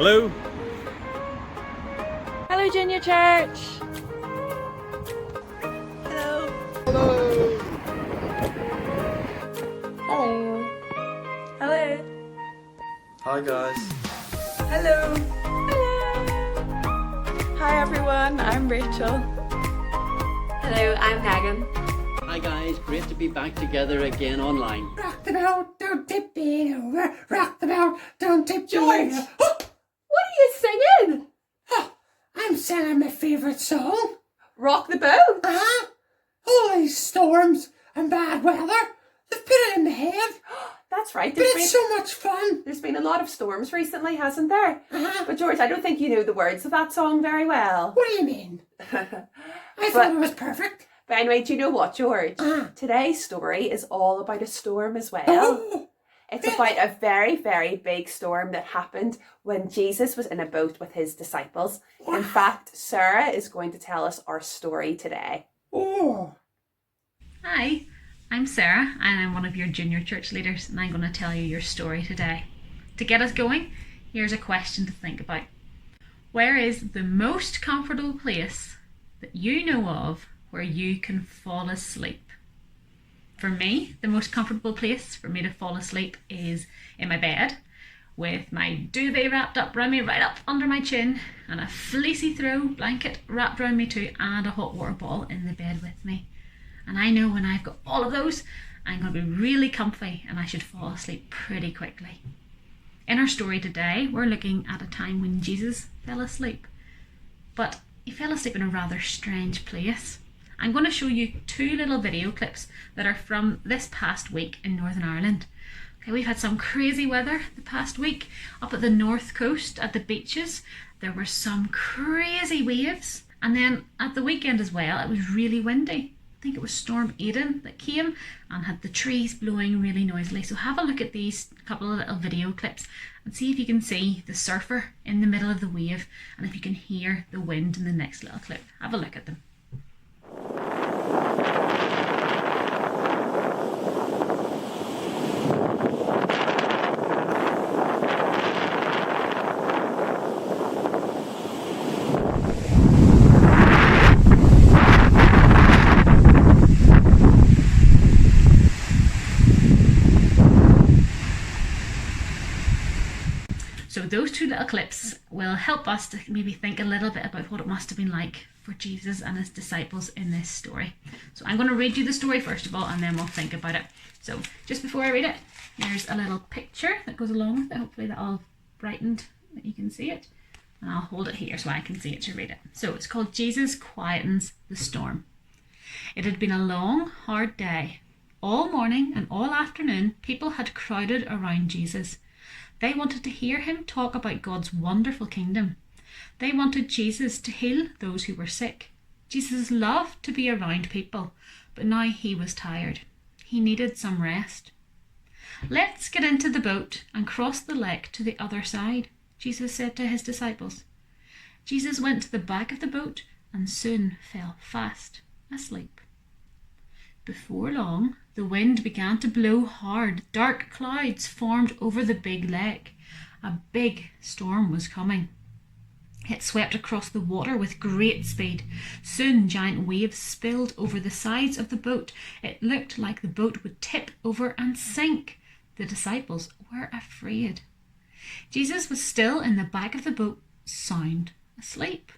Hello? Hello, Junior Church. Hello. Hello! Hello. Hello. Hi guys. Hello. Hello. Hi everyone, I'm Rachel. Hello, I'm Megan. Hi guys, great to be back together again online. Rock the boat, don't tip it over. Rock the boat, don't tip George! it over. What are you singing? I'm singing my favourite song. Rock the boat. Uh-huh. All these storms and bad weather, they've put it in my head. That's right. But it's so much fun. There's been a lot of storms recently, hasn't there? Uh-huh. But George, I don't think you know the words of that song very well. What do you mean? I thought it was perfect. But anyway, do you know what, George? Uh-huh. Today's story is all about a storm as well. Oh, It's about a very, very big storm that happened when Jesus was in a boat with his disciples. In fact, Sarah is going to tell us our story today. oh. Hi, I'm Sarah and I'm one of your junior church leaders and I'm going to tell you your story today. To get us going, here's a question to think about. Where is the most comfortable place that you know of where you can fall asleep? For me, the most comfortable place for me to fall asleep is in my bed with my duvet wrapped up around me right up under my chin and a fleecy throw blanket wrapped around me too and a hot water bottle in the bed with me. And I know when I've got all of those, I'm going to be really comfy and I should fall asleep pretty quickly. In our story today, we're looking at a time when Jesus fell asleep. But he fell asleep in a rather strange place. I'm going to show you two little video clips that are from this past week in Northern Ireland. Okay, we've had some crazy weather the past week. Up at the north coast, at the beaches, there were some crazy waves. And then at the weekend as well, it was really windy. I think it was Storm Eden that came and had the trees blowing really noisily. So have a look at these couple of little video clips and see if you can see the surfer in the middle of the wave and if you can hear the wind in the next little clip. Have a look at them. So those two little clips will help us to maybe think a little bit about what it must have been like for Jesus and his disciples in this story. So I'm going to read you the story first of all and then we'll think about it. So just before I read it, here's a little picture that goes along with it. Hopefully that all brightened that you can see it. And I'll hold it here so I can see it to read it. So it's called Jesus Quietens the Storm. It had been a long, hard day. All morning and all afternoon, people had crowded around Jesus. They wanted to hear him talk about God's wonderful kingdom. They wanted Jesus to heal those who were sick. Jesus loved to be around people, but now he was tired. He needed some rest. Let's get into the boat and cross the lake to the other side, Jesus said to his disciples. Jesus went to the back of the boat and soon fell fast asleep. Before long, the wind began to blow hard. Dark clouds formed over the big lake. A big storm was coming. It swept across the water with great speed. Soon giant waves spilled over the sides of the boat. It looked like the boat would tip over and sink. The disciples were afraid. Jesus was still in the back of the boat, sound asleep.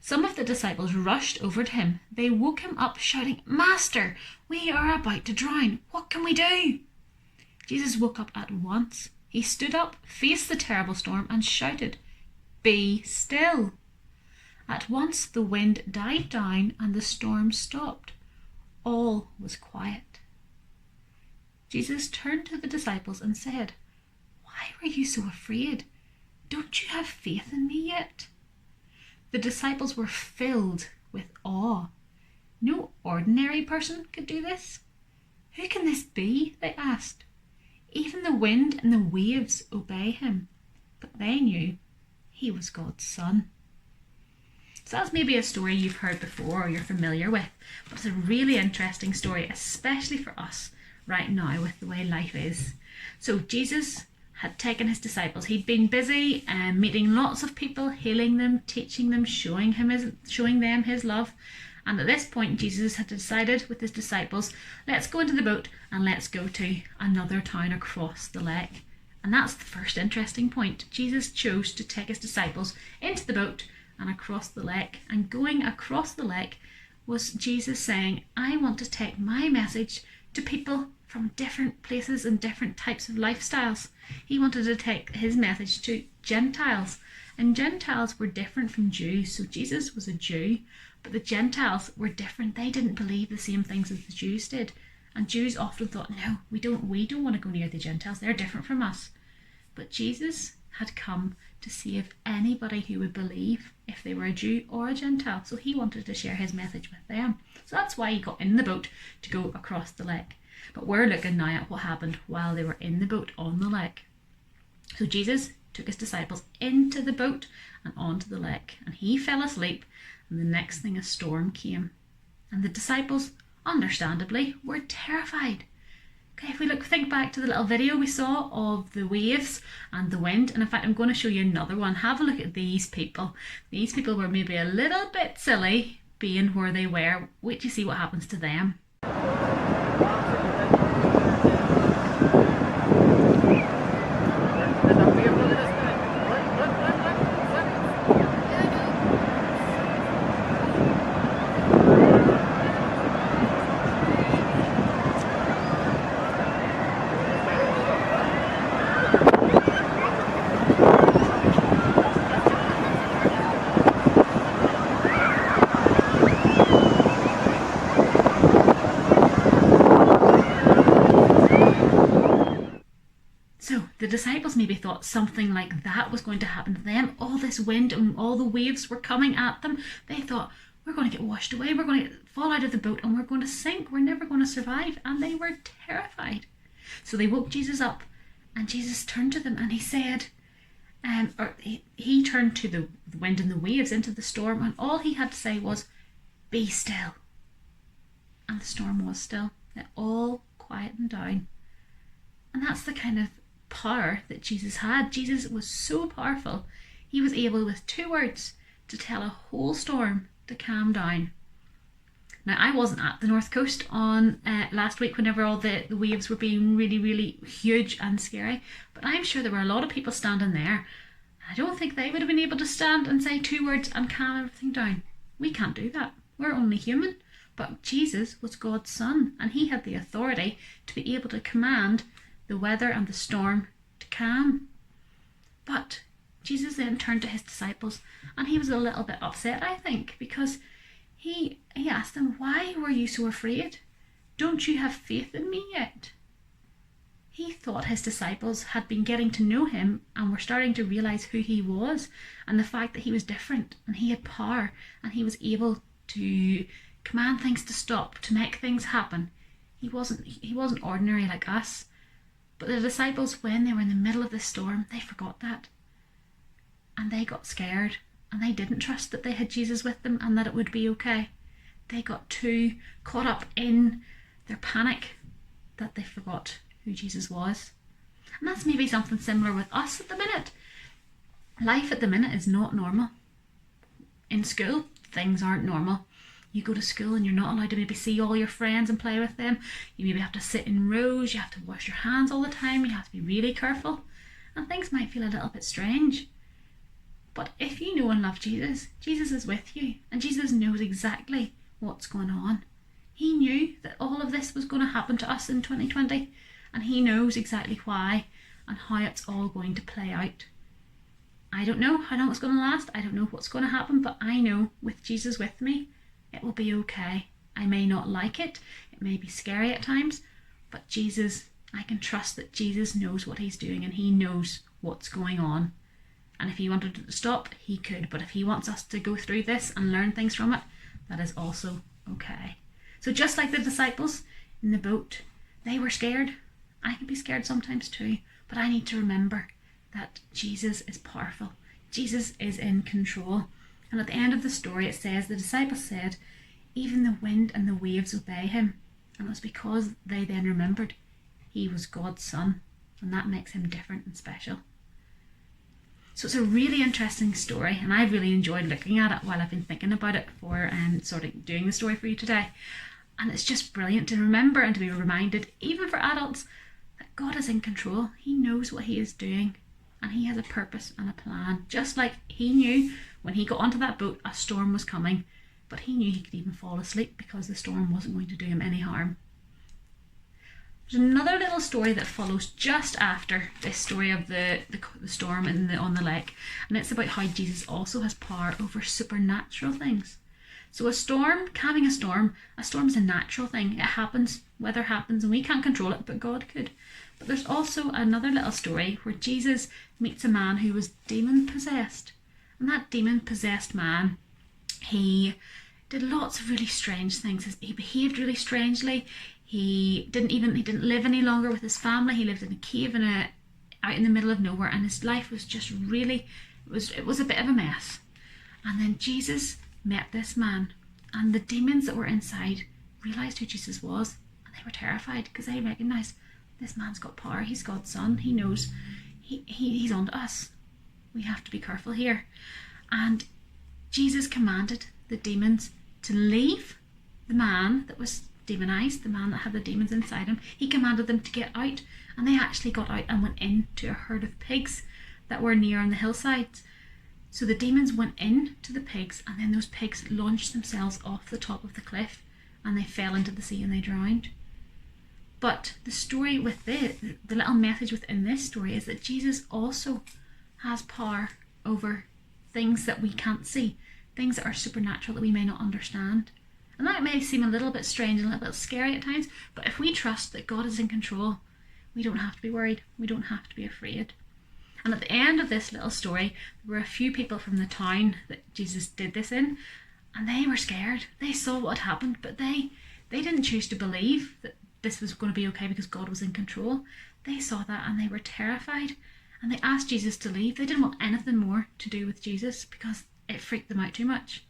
Some of the disciples rushed over to him. They woke him up shouting, "Master, we are about to drown. What can we do?" Jesus woke up at once. He stood up, faced the terrible storm and shouted, "Be still." At once the wind died down and the storm stopped. All was quiet. Jesus turned to the disciples and said, "Why were you so afraid? Don't you have faith in me yet?" The disciples were filled with awe. No ordinary person could do this. "Who can this be?" they asked. Even the wind and the waves obey him. But they knew he was God's son. So that's maybe a story you've heard before or you're familiar with, but it's a really interesting story, especially for us right now with the way life is. So Jesus had taken his disciples. He'd been busy meeting lots of people, healing them, teaching them, showing them his love. And at this point, Jesus had decided with his disciples, let's go into the boat and let's go to another town across the lake. And that's the first interesting point. Jesus chose to take his disciples into the boat and across the lake. And going across the lake was Jesus saying, I want to take my message to people from different places and different types of lifestyles. He wanted to take his message to Gentiles. And Gentiles were different from Jews. So Jesus was a Jew, but the Gentiles were different. They didn't believe the same things as the Jews did. And Jews often thought, no, we don't want to go near the Gentiles. They're different from us. But Jesus had come to save anybody who would believe, if they were a Jew or a Gentile. So he wanted to share his message with them. So that's why he got in the boat to go across the lake. But we're looking now at what happened while they were in the boat on the lake. So Jesus took his disciples into the boat and onto the lake, and he fell asleep, and the next thing a storm came. And the disciples, understandably, were terrified. Okay, if we think back to the little video we saw of the waves and the wind, and in fact I'm going to show you another one. Have a look at these people. These people were maybe a little bit silly being where they were. Wait till you see what happens to them. The disciples maybe thought something like that was going to happen to them. All this wind and all the waves were coming at them. They thought, we're going to get washed away, we're going to fall out of the boat and we're going to sink, we're never going to survive. And they were terrified. So they woke Jesus up, and Jesus turned to them and he said, he turned to the wind and the waves, into the storm, and all he had to say was, be still. And the storm was still. It all quietened down. And that's the kind of power that Jesus had. Jesus was so powerful. He was able with 2 words to tell a whole storm to calm down. Now, I wasn't at the North Coast on last week whenever all the waves were being really, really huge and scary, but I'm sure there were a lot of people standing there. I don't think they would have been able to stand and say 2 words and calm everything down. We can't do that. We're only human. But Jesus was God's son, and he had the authority to be able to command the weather and the storm to calm. But Jesus then turned to his disciples, and he was a little bit upset, I think, because he asked them, why were you so afraid? Don't you have faith in me yet? He thought his disciples had been getting to know him and were starting to realize who he was, and the fact that he was different and he had power and he was able to command things to stop, to make things happen. He wasn't ordinary like us. But the disciples, when they were in the middle of this storm, they forgot that. And they got scared, and they didn't trust that they had Jesus with them and that it would be okay. They got too caught up in their panic that they forgot who Jesus was. And that's maybe something similar with us at the minute. Life at the minute is not normal. In school, things aren't normal. You go to school and you're not allowed to maybe see all your friends and play with them. You maybe have to sit in rows, you have to wash your hands all the time, you have to be really careful. And things might feel a little bit strange. But if you know and love Jesus, Jesus is with you, and Jesus knows exactly what's going on. He knew that all of this was going to happen to us in 2020, and he knows exactly why and how it's all going to play out. I don't know how long it's going to last, I don't know what's going to happen, but I know with Jesus with me, it will be okay. I may not like it. It may be scary at times, but Jesus, I can trust that Jesus knows what he's doing and he knows what's going on. And if he wanted it to stop, he could. But if he wants us to go through this and learn things from it, that is also okay. So just like the disciples in the boat, they were scared. I can be scared sometimes too, but I need to remember that Jesus is powerful. Jesus is in control. And at the end of the story, it says, the disciples said, even the wind and the waves obey him. And it was because they then remembered he was God's son. and that makes him different and special. So it's a really interesting story, and I've really enjoyed looking at it while I've been thinking about it for sort of doing the story for you today. And it's just brilliant to remember and to be reminded, even for adults, that God is in control. He knows what he is doing, and he has a purpose and a plan. Just like he knew when he got onto that boat a storm was coming, but he knew he could even fall asleep because the storm wasn't going to do him any harm. There's another little story that follows just after this story of the storm on the lake, and it's about how Jesus also has power over supernatural things. So calming a storm is a natural thing. It happens, weather happens, and we can't control it, but God could. But there's also another little story where Jesus meets a man who was demon possessed, and that demon possessed man, he did lots of really strange things. He behaved really strangely. He didn't live any longer with his family. He lived in a cave out in the middle of nowhere, and his life was just really, it was a bit of a mess. And then Jesus met this man, and the demons that were inside realised who Jesus was, and they were terrified because they recognised this man's got power. He's God's son. He knows he's on to us. We have to be careful here. And Jesus commanded the demons to leave the man that was demonized, the man that had the demons inside him. He commanded them to get out, and they actually got out and went into a herd of pigs that were near on the hillsides. So the demons went in to the pigs, and then those pigs launched themselves off the top of the cliff, and they fell into the sea and they drowned. But the story with the little message within this story is that Jesus also has power over things that we can't see, things that are supernatural that we may not understand. And that may seem a little bit strange and a little bit scary at times, but if we trust that God is in control, we don't have to be worried. We don't have to be afraid. And at the end of this little story, there were a few people from the town that Jesus did this in, and they were scared. They saw what had happened, but they didn't choose to believe that this was going to be okay because God was in control. They saw that and they were terrified, and they asked Jesus to leave. They didn't want anything more to do with Jesus because it freaked them out too much.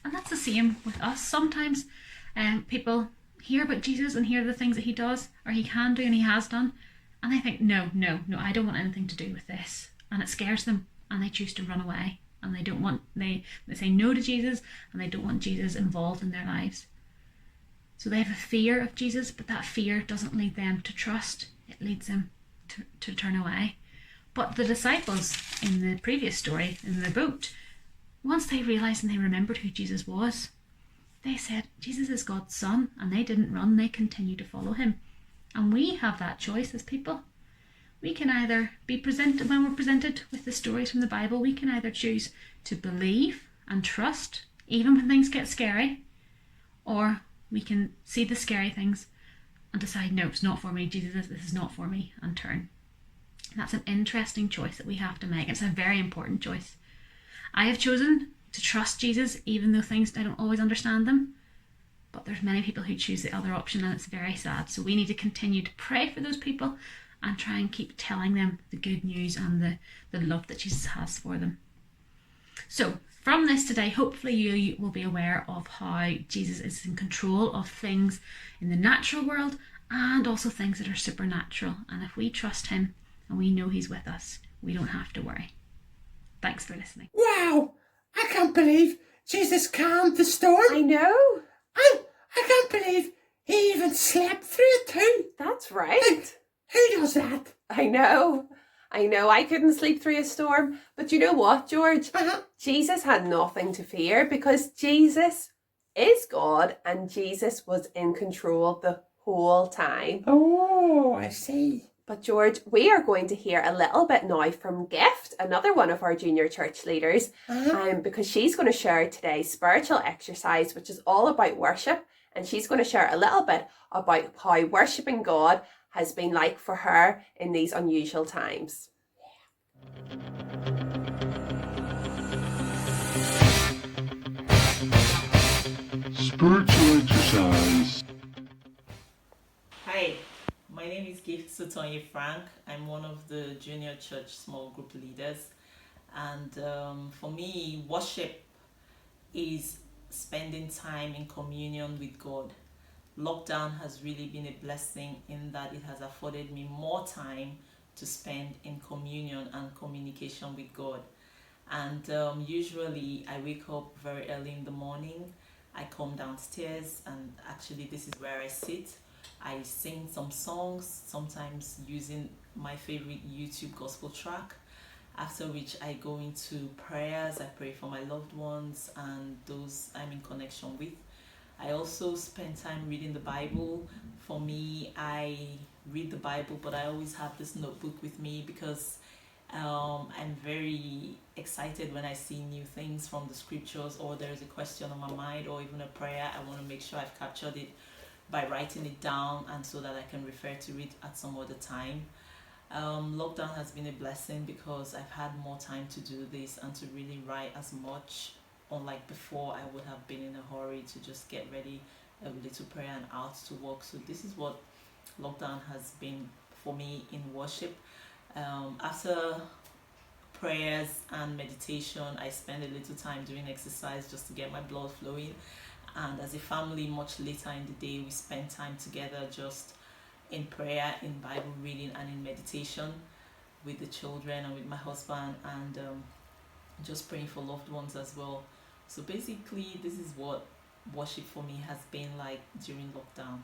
And that's the same with us. Sometimes people hear about Jesus and hear the things that he does or he can do and he has done, and they think, no, I don't want anything to do with this. And it scares them, and they choose to run away, and they say no to Jesus, and they don't want Jesus involved in their lives. So they have a fear of Jesus, but that fear doesn't lead them to trust. It leads them to turn away. But the disciples in the previous story, in the boat, once they realised and they remembered who Jesus was, they said, Jesus is God's son, and they didn't run, they continued to follow him. And we have that choice as people. We can either be presented, when we're presented with the stories from the Bible, we can either choose to believe and trust, even when things get scary, or we can see the scary things and decide, no, it's not for me, Jesus, this is not for me, and turn. And that's an interesting choice that we have to make. It's a very important choice. I have chosen to trust Jesus, even though I don't always understand them. But there's many people who choose the other option, and it's very sad. So we need to continue to pray for those people and try and keep telling them the good news and the love that Jesus has for them. So from this today, hopefully you will be aware of how Jesus is in control of things in the natural world and also things that are supernatural. And if we trust him and we know he's with us, we don't have to worry. Thanks for listening. Wow! I can't believe Jesus calmed the storm. I know. And I can't believe he even slept through it too. That's right. Who does that? I know. I couldn't sleep through a storm. But you know what, George? Jesus had nothing to fear because Jesus is God and Jesus was in control the whole time. Oh, I see. But George, we are going to hear a little bit now from Gift, another one of our junior church leaders, because she's going to share today's spiritual exercise, which is all about worship, and she's going to share a little bit about how worshipping God has been like for her in these unusual times. Spiritual exercise. Hi, my name is Gift Sotonyi Frank. I'm one of the junior church small group leaders, and for me, worship is spending time in communion with God. Lockdown has really been a blessing in that it has afforded me more time to spend in communion and communication with God. And usually I wake up very early in the morning. I come downstairs, and actually this is where I sit. I sing some songs, sometimes using my favorite YouTube gospel track, after which I go into prayers. I pray for my loved ones and those I'm in connection with. I also spend time reading the Bible. For me, I read the Bible, but I always have this notebook with me because I'm very excited when I see new things from the scriptures, or there's a question on my mind, or even a prayer. I want to make sure I've captured it by writing it down, and so that I can refer to it at some other time. Lockdown has been a blessing because I've had more time to do this and to really write as much. Unlike before, I would have been in a hurry to just get ready, a little prayer and out to work. So this is what lockdown has been for me in worship. After prayers and meditation, I spend a little time doing exercise just to get my blood flowing. And as a family, much later in the day, we spend time together just in prayer, in Bible reading, and in meditation with the children and with my husband, and just praying for loved ones as well. So basically, this is what worship for me has been like during lockdown.